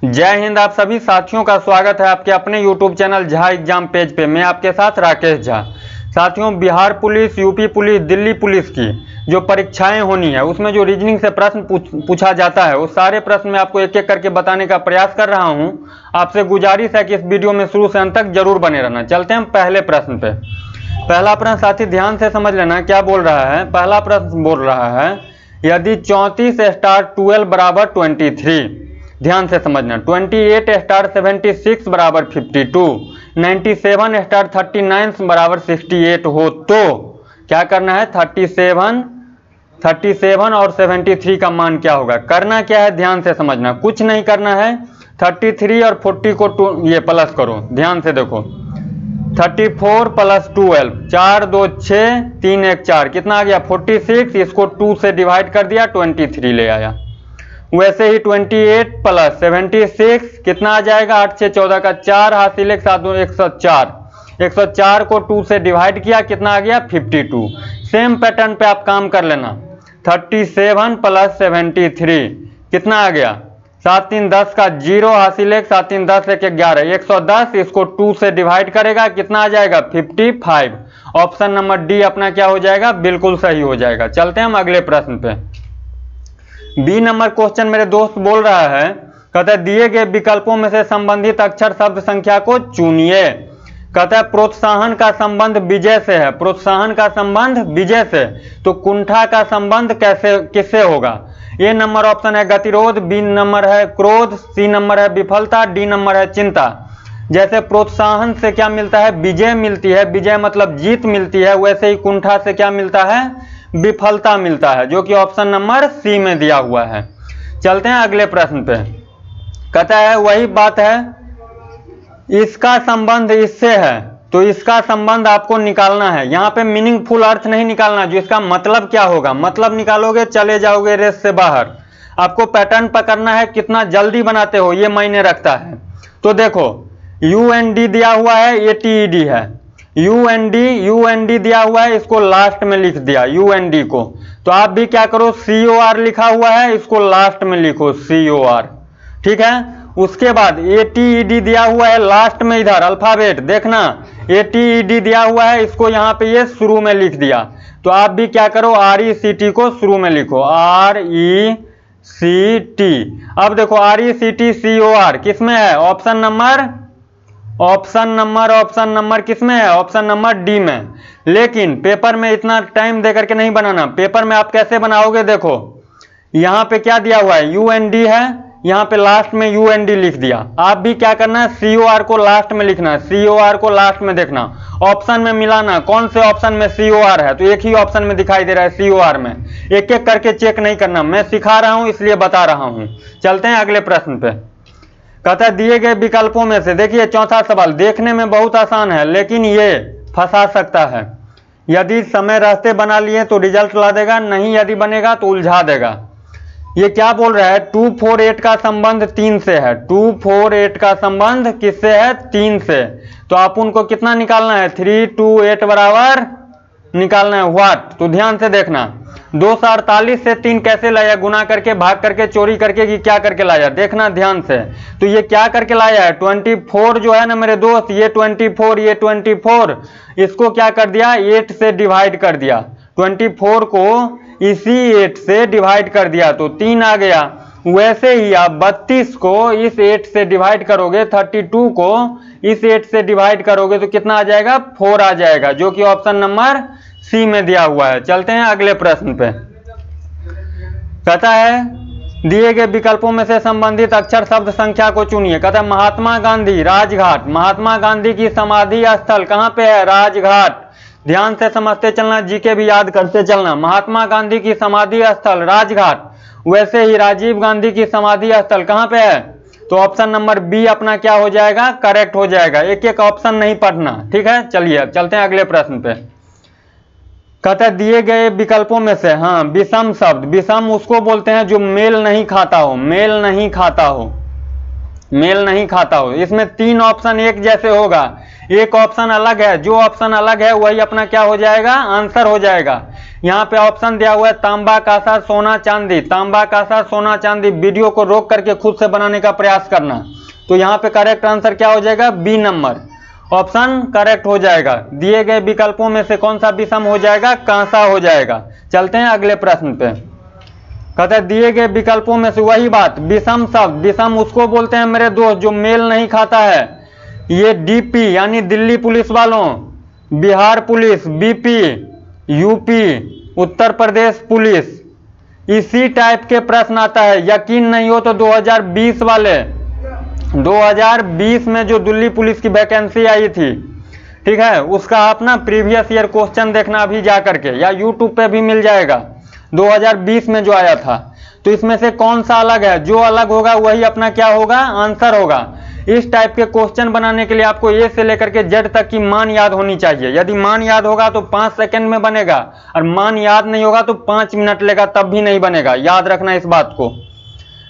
जय हिंद। आप सभी साथियों का स्वागत है आपके अपने YouTube channel Jha exam page पे। मैं आपके साथ राकेश झा। साथियों, Bihar police, UP police, Delhi police की जो परीक्षाएं होनी है उसमें जो रीजनिंग से प्रश्न पूछा जाता है उस सारे प्रश्न मैं आपको एक एक करके बताने का प्रयास कर रहा हूं। आपसे गुजारिश है कि इस वीडियो में शुरू से अंत तक जरूर बने रहना। चलते हैं पहले प्रश्न पे। पहला प्रश्न साथी ध्यान से समझ लेना क्या बोल रहा है। पहला प्रश्न बोल रहा है यदि 34 स्टार 12 बराबर 23, ध्यान से समझना, 28 स्टार 76 बराबर 52, 97 स्टार 39 बराबर 68 हो तो क्या करना है। 37 और 73 का मान क्या होगा। करना क्या है ध्यान से समझना, कुछ नहीं करना है। 33 और 40 को ये प्लस करो। ध्यान से देखो, 34 प्लस 12, 4 2 6 3 1 4, कितना आ गया 46। इसको 2 से डिवाइड कर दिया, 23 ले आया। वैसे ही 28 प्लस 76 कितना आ जाएगा, 8 6 14 का 4 हासिल 1 7 2 104। 104 को 2 से डिवाइड किया, कितना आ गया 52। सेम पैटर्न पे आप काम कर लेना। 37 प्लस 73 कितना आ गया, 7 3 10 का 0 हासिल 1 7 3 10 1 11, 110। इसको 2 से डिवाइड करेगा, कितना आ जाएगा 55। ऑप्शन नंबर डी अपना क्या हो जाएगा, बिल्कुल सही हो जाएगा। चलते हैं हम अगले प्रश्न पे। बी नंबर क्वेश्चन मेरे दोस्त बोल रहा है, कहता है दिए गए विकल्पों में से संबंधित अक्षर शब्द संख्या को चुनिए। कहता है प्रोत्साहन का संबंध विजय से है। प्रोत्साहन का संबंध विजय से, तो कुंठा का संबंध कैसे किससे होगा। ए नंबर ऑप्शन है गतिरोध, बी नंबर है क्रोध, सी नंबर है विफलता, डी नंबर है चिंता। जैसे प्रोत्साहन से क्या मिलता है, विजय मिलती है, विजय मतलब जीत मिलती है। वैसे ही कुंठा से क्या मिलता है, विफलता मिलता है, जो कि ऑप्शन नंबर सी में दिया हुआ है। चलते हैं अगले प्रश्न पे। कहता है वही बात है, इसका संबंध इससे है, तो इसका संबंध आपको निकालना है। यहाँ पे मीनिंगफुल अर्थ नहीं निकालना, जो इसका मतलब क्या होगा, मतलब निकालोगे चले जाओगे रेस से बाहर। आपको पैटर्न पकड़ना है, कितना जल्दी बनाते हो ये मायने रखता है। तो देखो UND दिया हुआ है, ATED है। UND दिया हुआ है, इसको लास्ट में लिख दिया UND को। तो आप भी क्या करो, COR लिखा हुआ है, इसको लास्ट में लिखो COR, ठीक है। उसके बाद ATED दिया हुआ है लास्ट में, इधर अल्फाबेट देखना, ATED दिया हुआ है, इसको यहाँ पे ये शुरू में लिख दिया। तो आप भी क्या करो, RECT को शुरू में लिखो, RECT। अब देखो RECT COR किस में है, ऑप्शन नंबर किस में है, ऑप्शन नंबर डी में। लेकिन पेपर में इतना टाइम देकर के नहीं बनाना। पेपर में आप कैसे बनाओगे, देखो यहाँ पे क्या दिया हुआ है, UND है, यहाँ पे लास्ट में UND लिख दिया। आप भी क्या करना है, COR को लास्ट में लिखना है, COR को लास्ट में देखना, ऑप्शन में मिलाना, कौन से ऑप्शन में COR है। तो एक ही ऑप्शन में दिखाई दे रहा है COR में। एक एक करके चेक नहीं करना, मैं सिखा रहा हूं इसलिए बता रहा हूं। चलते हैं अगले प्रश्न पे। कहता है दिए गए विकल्पों में से, देखिए चौथा सवाल देखने में बहुत आसान है लेकिन ये फंसा सकता है। यदि समय रहते बना लिए तो रिजल्ट ला देगा, नहीं यदि बनेगा तो उलझा देगा। ये क्या बोल रहा है, 2 4 8 का संबंध 3 से है। 2 4 8 का संबंध किससे है, 3 से। तो आप उनको कितना निकालना है, 3 2 8 बराबर निकालना है व्हाट। तो ध्यान से देखना, 248 से 3 कैसे लाया, गुना करके, भाग करके, चोरी करके, कि क्या करके लाया, देखना ध्यान से। तो ये क्या करके लाया है, 24 जो है ना मेरे दोस्त, ये 24, इसको क्या कर दिया, 8 से डिवाइड कर दिया। 24 को इसी 8 से डिवाइड कर दिया तो 3 आ गया। वैसे ही आप 32 को इस 8 से डिवाइड करोगे, 32 को इस 8 से डिवाइड करोगे तो कितना आ जाएगा, 4 आ जाएगा, जो कि ऑप्शन नंबर सी में दिया हुआ है। चलते हैं अगले प्रश्न पे। कहता है दिए गए विकल्पों में से संबंधित अक्षर शब्द संख्या को चुनिए। कहता है महात्मा गांधी राजघाट, महात्मा गांधी की समाधि स्थल कहां पे है, राजघाट। ध्यान से समझते चलना, जीके भी याद करते चलना। महात्मा गांधी की समाधि स्थल राजघाट। वैसे ही राजीव गांधी की समाधि स्थल कहां पे है, तो ऑप्शन नंबर बी अपना क्या हो जाएगा, करेक्ट हो जाएगा। एक एक ऑप्शन नहीं पढ़ना, ठीक है। चलिए अब चलते हैं अगले प्रश्न पे। कहता है दिए गए विकल्पों में से, हाँ विषम शब्द, विषम उसको बोलते हैं जो मेल नहीं खाता हो, मेल नहीं खाता हो। मेल नहीं खाता हो। इसमें 3 ऑप्शन एक जैसे होगा, एक ऑप्शन अलग है, जो ऑप्शन अलग है वही अपना क्या हो जाएगा, आंसर हो जाएगा। यहाँ पे ऑप्शन दिया हुआ है तांबा कांसा सोना चांदी, तांबा कांसा सोना चांदी। वीडियो को रोक करके खुद से बनाने का प्रयास करना। तो यहाँ पे करेक्ट आंसर क्या हो जाएगा, बी नंबर ऑप्शन करेक्ट हो जाएगा। दिए गए विकल्पों में से कौन सा विषम हो जाएगा, कांसा हो जाएगा। चलते हैं अगले प्रश्न पे। कहते हैं दिए गए विकल्पों में से वही बात, विषम शब्द, विषम उसको बोलते हैं मेरे दोस्त जो मेल नहीं खाता है। ये डीपी यानी दिल्ली पुलिस वालों, Bihar police BP, UP Uttar Pradesh police, इसी टाइप के प्रश्न आता है। यकीन नहीं हो तो 2020 वाले 2020 में जो दिल्ली पुलिस की वैकेंसी आई थी, ठीक है, उसका आप ना प्रीवियस ईयर क्वेश्चन देखना अभी जा करके, या यूट्यूब पे भी मिल जाएगा 2020 में जो आया था। तो इसमें से कौन सा अलग है, जो अलग होगा वही अपना क्या होगा, आंसर होगा। इस टाइप के क्वेश्चन बनाने के लिए आपको ए से लेकर के जेड तक की मान याद होनी चाहिए। यदि मान याद होगा तो 5 सेकंड में बनेगा, और मान याद नहीं होगा तो 5 मिनट लेगा तब भी नहीं बनेगा। याद रखना इस बात को।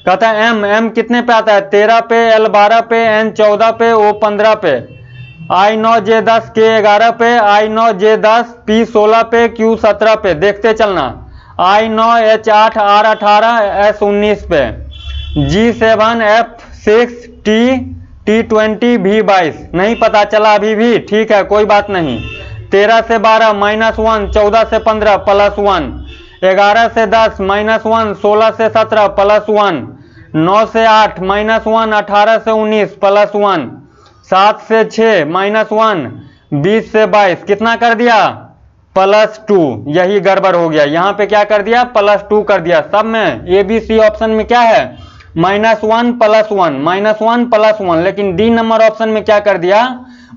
कहता है एम कितने पे आता है, 13 पे, एल 12 पे, एन 14 पे, ओ 15 पे, आई 9 जे 10, के 11 पे, आई 9 जे 10, पी 16 पे, क्यू 17 पे। देखते चलना, आई 9 एच 8, आर 18, एस 19 पे, जी 7, एफ 6, टी 20, भी 22। नहीं पता चला अभी भी, ठीक है कोई बात नहीं। 13 से 12 -1, 14 से 15 +1, 11 से 10 -1, 16 से 17 +1, 9 से 8 -1, 18 से 19 +1, 7 से 6 -1, 20 से 22, कितना कर दिया, +2। यही गड़बड़ हो गया, यहाँ पे क्या कर दिया, +2 कर दिया। सब में ए बी सी ऑप्शन में क्या है, -1 +1, -1 +1, लेकिन डी नंबर ऑप्शन में क्या कर दिया,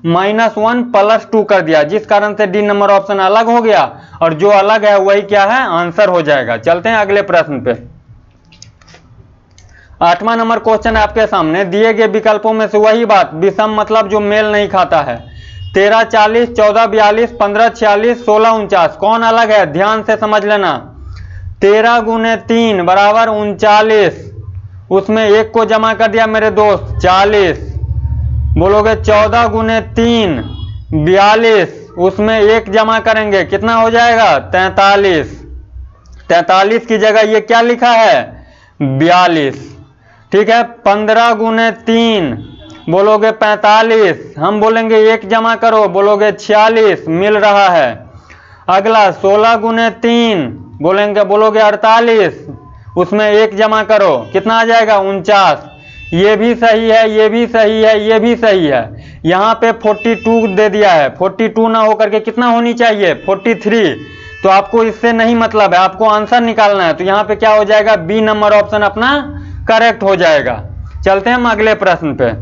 -1 +2 कर दिया, जिस कारण से डी नंबर ऑप्शन अलग हो गया, और जो अलग है वही क्या है, आंसर हो जाएगा। चलते हैं अगले प्रश्न पे। 8वां नंबर क्वेश्चन है आपके सामने। दिए गए विकल्पों में से वही बात, विषम मतलब जो मेल नहीं खाता है। 13 40, 14 42, 15 46, 16 49, कौन अलग है, ध्यान से समझ लेना। 13 गुने 3 बराबर 39, उसमें एक को जमा कर दिया मेरे दोस्त 40। बोलोगे 14 गुने 3 42, उसमें एक जमा करेंगे कितना हो जाएगा, 43। 43 की जगह ये क्या लिखा है, 42, ठीक है। 15 गुने 3 बोलोगे 45, हम बोलेंगे एक जमा करो, बोलोगे 46, मिल रहा है। अगला 16 गुने 3 बोलोगे 48, उसमें एक जमा करो, कितना आ जाएगा, 49। ये भी सही है, ये भी सही है, ये भी सही है। यहाँ पे 42 दे दिया है, 42 ना होकर के कितना होनी चाहिए, 43। तो आपको इससे नहीं मतलब है, आपको आंसर निकालना है। तो यहाँ पे क्या हो जाएगा, बी नंबर ऑप्शन अपना करेक्ट हो जाएगा। चलते हैं हम अगले प्रश्न पे।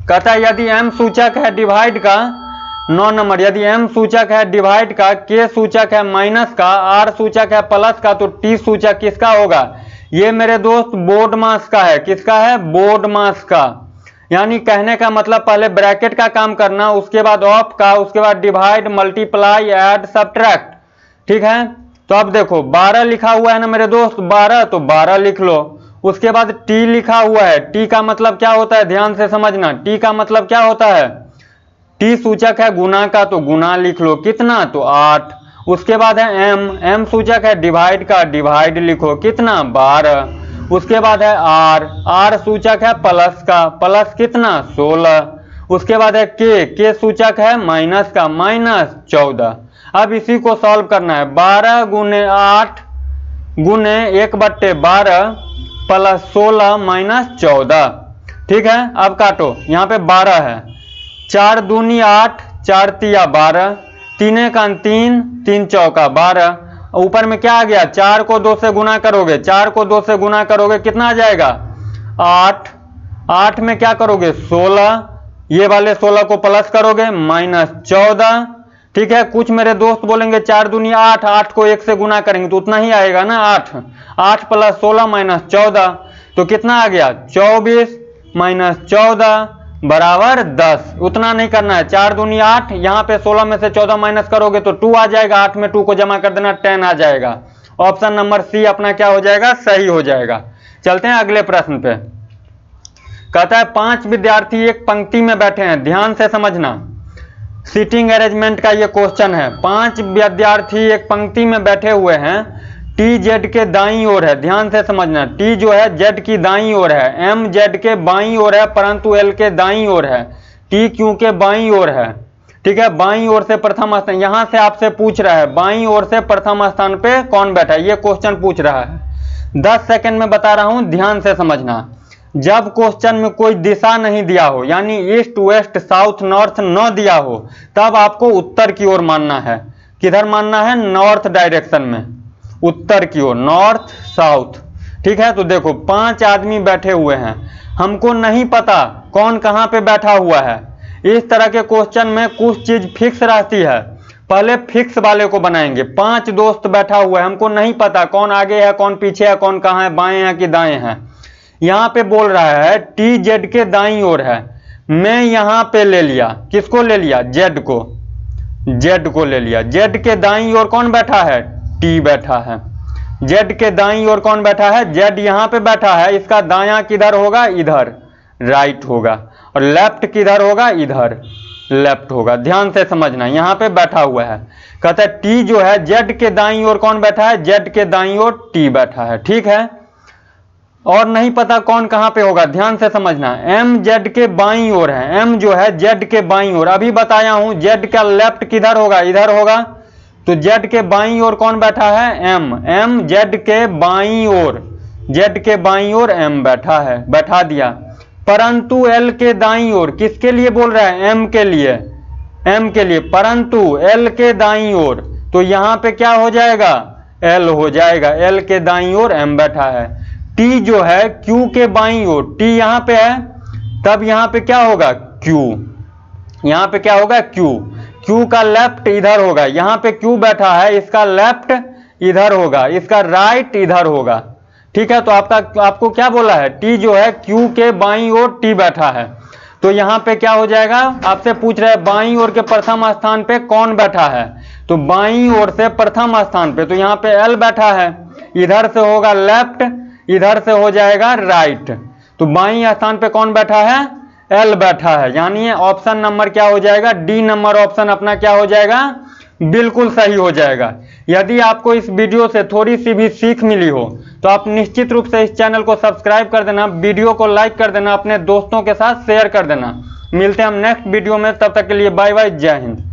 कहता है यदि एम सूचक है डिवाइड का, 9 नंबर, यदि एम सूचक है डिवाइड का, के सूचक है माइनस का, आर सूचक है प्लस का, तो टी सूचक किसका होगा। ये मेरे दोस्त बोर्ड मास का है, किसका है, बोर्ड मास का। यानी कहने का मतलब पहले ब्रैकेट का काम करना, उसके बाद ऑफ का, उसके बाद डिवाइड, मल्टीप्लाई, ऐड, सब्ट्रैक्ट, ठीक है। तो अब देखो 12 लिखा हुआ है ना मेरे दोस्त, 12, तो 12 लिख लो। उसके बाद टी लिखा हुआ है, टी का मतलब क्या होता है, ध्यान से समझना, टी का मतलब क्या होता है, टी सूचक है गुना का, तो गुना लिख लो, कितना, तो 8। उसके बाद है एम सूचक है डिवाइड का, डिवाइड लिखो, कितना, 12। उसके बाद है आर सूचक है प्लस का, प्लस कितना, 16। उसके बाद है के सूचक है माइनस का, -14। अब इसी को सॉल्व करना है, 12 गुने 8 गुने 1/12 प्लस 16 -14, ठीक है। अब काटो, यहाँ पे 12 है, 4 दूनी 8, 4 तिया 12, 3 का 3, 3 चौका 12। ऊपर में क्या आ गया, 4 को 2 से गुना करोगे, 4 को 2 से गुना करोगे कितना आ जाएगा, 8। 8 में क्या करोगे, 16, ये वाले 16 को प्लस करोगे, -14, ठीक है। कुछ मेरे दोस्त बोलेंगे 4 दूनी 8, 8 को 1 से गुना करेंगे तो उतना ही आएगा ना, 8 प्लस 16 -14, तो कितना आ गया, 24 -14 बराबर 10। उतना नहीं करना है, 4 दूनी 8, यहाँ पे 16 में से 14 माइनस करोगे तो 2 आ जाएगा, 8 में 2 को जमा कर देना, 10 आ जाएगा। ऑप्शन नंबर सी अपना क्या हो जाएगा, सही हो जाएगा। चलते हैं अगले प्रश्न पे। कहता है 5 विद्यार्थी एक पंक्ति में बैठे हैं, ध्यान से समझना। सीटिंग अरेंजमेंट का ये क्वेश्चन है। 5 विद्यार्थी एक पंक्ति में बैठे हुए हैं, टी जेड के दाईं ओर है, ध्यान से समझना। टी जो है जेड की दाईं ओर है, एम जेड के बाईं ओर है, परंतु एल के दाईं ओर है। टी क्यू के बाईं ओर है, ठीक है, बाईं ओर से प्रथम स्थान। यहां से आपसे पूछ रहा है बाईं ओर से प्रथम स्थान पे कौन बैठा है, ये क्वेश्चन पूछ रहा है। 10 सेकंड में बता रहा हूं, ध्यान से समझना। जब क्वेश्चन में कोई दिशा नहीं दिया हो, यानी ईस्ट वेस्ट साउथ नॉर्थ न दिया हो, तब आपको उत्तर की ओर मानना है। किधर मानना है? नॉर्थ डायरेक्शन में, उत्तर की ओर, नॉर्थ साउथ, ठीक है। तो देखो 5 आदमी बैठे हुए हैं, हमको नहीं पता कौन कहां पे बैठा हुआ है। इस तरह के क्वेश्चन में कुछ चीज फिक्स रहती है, पहले फिक्स वाले को बनाएंगे। 5 दोस्त बैठा हुआ है, हमको नहीं पता कौन आगे है कौन पीछे है, कौन कहां है, बाएं है कि दाएं है। यहां पे बोल रहा है टी जेड के दाईं ओर है, मैं यहां पे ले लिया, किसको ले लिया? जेड को, जेड को ले लिया। जेड के दाईं ओर कौन बैठा है? टी बैठा है। जेड के दाईं ओर कौन बैठा है? जेड यहां पे बैठा है, इसका दायां किधर होगा? इधर, राइट होगा। और लेफ्ट किधर होगा? इधर, लेफ्ट होगा। ध्यान से समझना, यहां पे बैठा हुआ है। कहता है टी जो है जेड के दाईं ओर कौन बैठा है? जेड के दाईं ओर टी बैठा है, ठीक है। और नहीं पता कौन कहां पे होगा, ध्यान से समझना। एम जेड के बाईं ओर है, एम जो है जेड के बाईं ओर, अभी बताया हूं जेड का लेफ्ट किधर होगा? इधर होगा। तो जेड के बाईं ओर कौन बैठा है? एम, एम जेड के बाईं ओर, जेड के बाईं ओर एम बैठा है, बैठा दिया। परंतु एल के दाईं ओर, किसके लिए बोल रहा है? एम के लिए, एम के लिए। परंतु एल के दाईं ओर, तो यहां पे क्या हो जाएगा? एल हो जाएगा। एल के दाईं ओर एम बैठा है। टी जो है क्यू के बाईं ओर, टी यहां पे है, तब यहां पे क्या होगा? क्यू, यहां पे क्या होगा? क्यू। क्यू का लेफ्ट इधर होगा, यहां पे क्यू बैठा है, इसका लेफ्ट इधर होगा, इसका राइट इधर होगा, ठीक है। तो आपको क्या बोला है? टी जो है क्यू के बाईं ओर टी बैठा है। तो यहां पे क्या हो जाएगा? आपसे पूछ रहे हैं बाईं ओर के प्रथम स्थान पे कौन बैठा है, तो बाईं ओर से प्रथम स्थान पे, तो यहां पे एल बैठा है, इधर से होगा लेफ्ट, इधर से हो जाएगा राइट। तो बाईं स्थान पे कौन बैठा है? एल बैठा है। यानी ऑप्शन नंबर क्या हो जाएगा? डी नंबर ऑप्शन अपना क्या हो जाएगा? बिल्कुल सही हो जाएगा। यदि आपको इस वीडियो से थोड़ी सी भी सीख मिली हो तो आप निश्चित रूप से इस चैनल को सब्सक्राइब कर देना, वीडियो को लाइक कर देना, अपने दोस्तों के साथ शेयर कर देना। मिलते हैं हम नेक्स्ट वीडियो में, तब तक के लिए बाय बाय, जय हिंद।